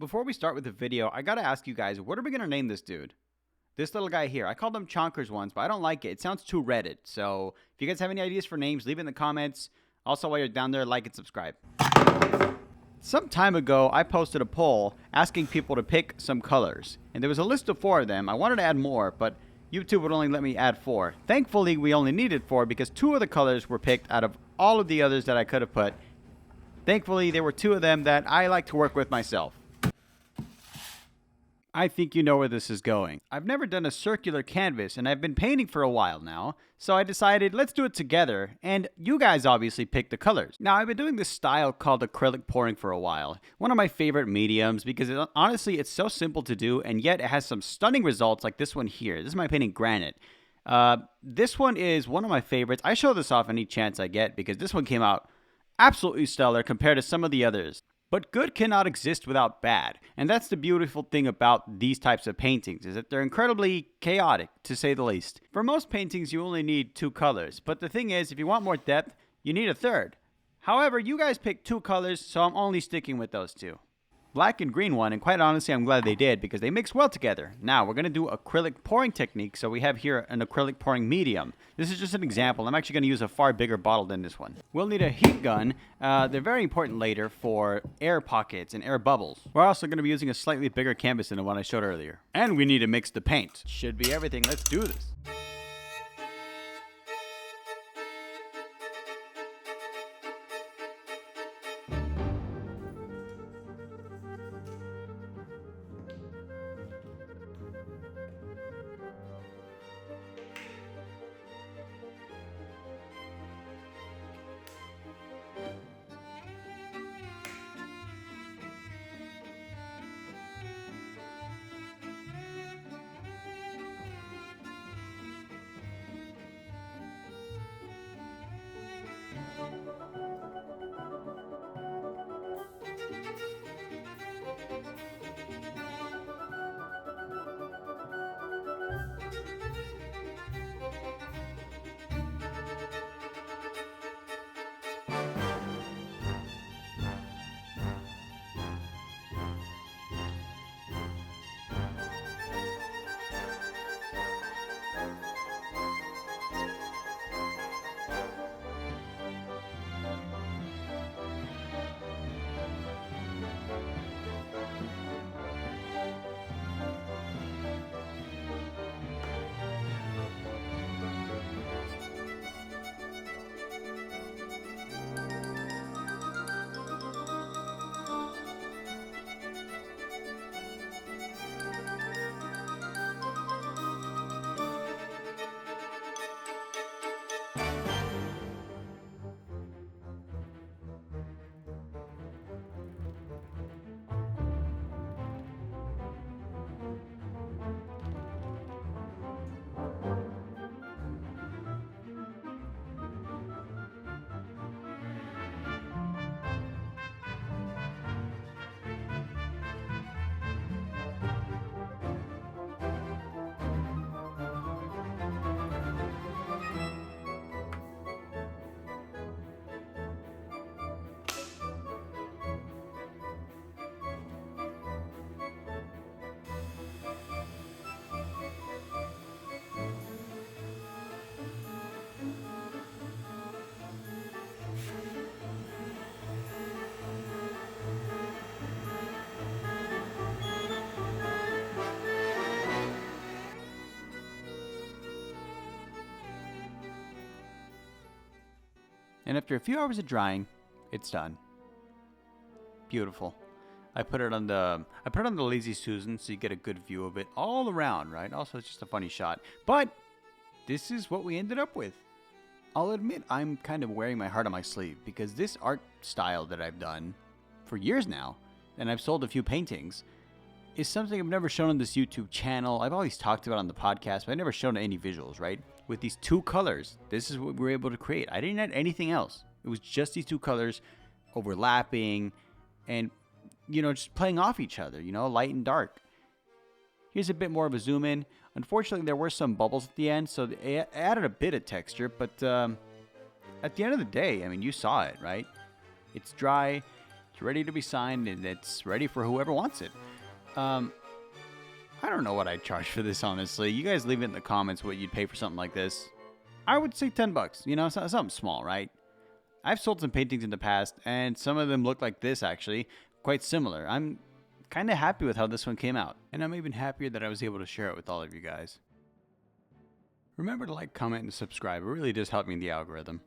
Before we start with the video, I gotta ask you guys, what are we gonna name this dude? This little guy here. I called him Chonkers once, but I don't like it. It sounds too Reddit. So if you guys have any ideas for names, leave it in the comments. Also, while you're down there, like and subscribe. Some time ago, I posted a poll asking people to pick some colors. And there was a list of 4 of them. I wanted to add more, but YouTube would only let me add 4. Thankfully, we only needed 4 because 2 of the colors were picked out of all of the others that I could have put. Thankfully, there were 2 of them that I like to work with myself. I think you know where this is going. I've never done a circular canvas, and I've been painting for a while now, so I decided let's do it together, and you guys obviously picked the colors. Now, I've been doing this style called acrylic pouring for a while, one of my favorite mediums because honestly, it's so simple to do, and yet it has some stunning results like this one here. This is my painting Granite. This one is one of my favorites. I show this off any chance I get because this one came out absolutely stellar compared to some of the others. But good cannot exist without bad, and that's the beautiful thing about these types of paintings, is that they're incredibly chaotic, to say the least. For most paintings, you only need 2 colors, but the thing is, if you want more depth, you need a 3rd. However, you guys picked 2 colors, so I'm only sticking with those 2. Black and green one, and quite honestly, I'm glad they did, because they mix well together. Now, we're going to do acrylic pouring technique, so we have here an acrylic pouring medium. This is just an example. I'm actually going to use a far bigger bottle than this one. We'll need a heat gun. They're very important later for air pockets and air bubbles. We're also going to be using a slightly bigger canvas than the one I showed earlier. And we need to mix the paint. Should be everything. Let's do this. And after a few hours of drying, it's done. Beautiful. I put it on the Lazy Susan so you get a good view of it all around, right? Also, it's just a funny shot. But this is what we ended up with. I'll admit I'm kind of wearing my heart on my sleeve because this art style that I've done for years now, and I've sold a few paintings, is something I've never shown on this YouTube channel. I've always talked about it on the podcast, but I've never shown any visuals, right? With these 2 colors, this is what we were able to create. I didn't add anything else. It was just these 2 colors overlapping and, you know, just playing off each other, you know, light and dark. Here's a bit more of a zoom in. Unfortunately, there were some bubbles at the end, so it added a bit of texture, but at the end of the day, I mean, you saw it, right? It's dry. It's ready to be signed and it's ready for whoever wants it. I don't know what I'd charge for this, honestly. You guys leave it in the comments what you'd pay for something like this. I would say 10 bucks, you know, something small, right? I've sold some paintings in the past, and some of them look like this, actually. Quite similar. I'm kind of happy with how this one came out, and I'm even happier that I was able to share it with all of you guys. Remember to like, comment, and subscribe. It really does help me in the algorithm.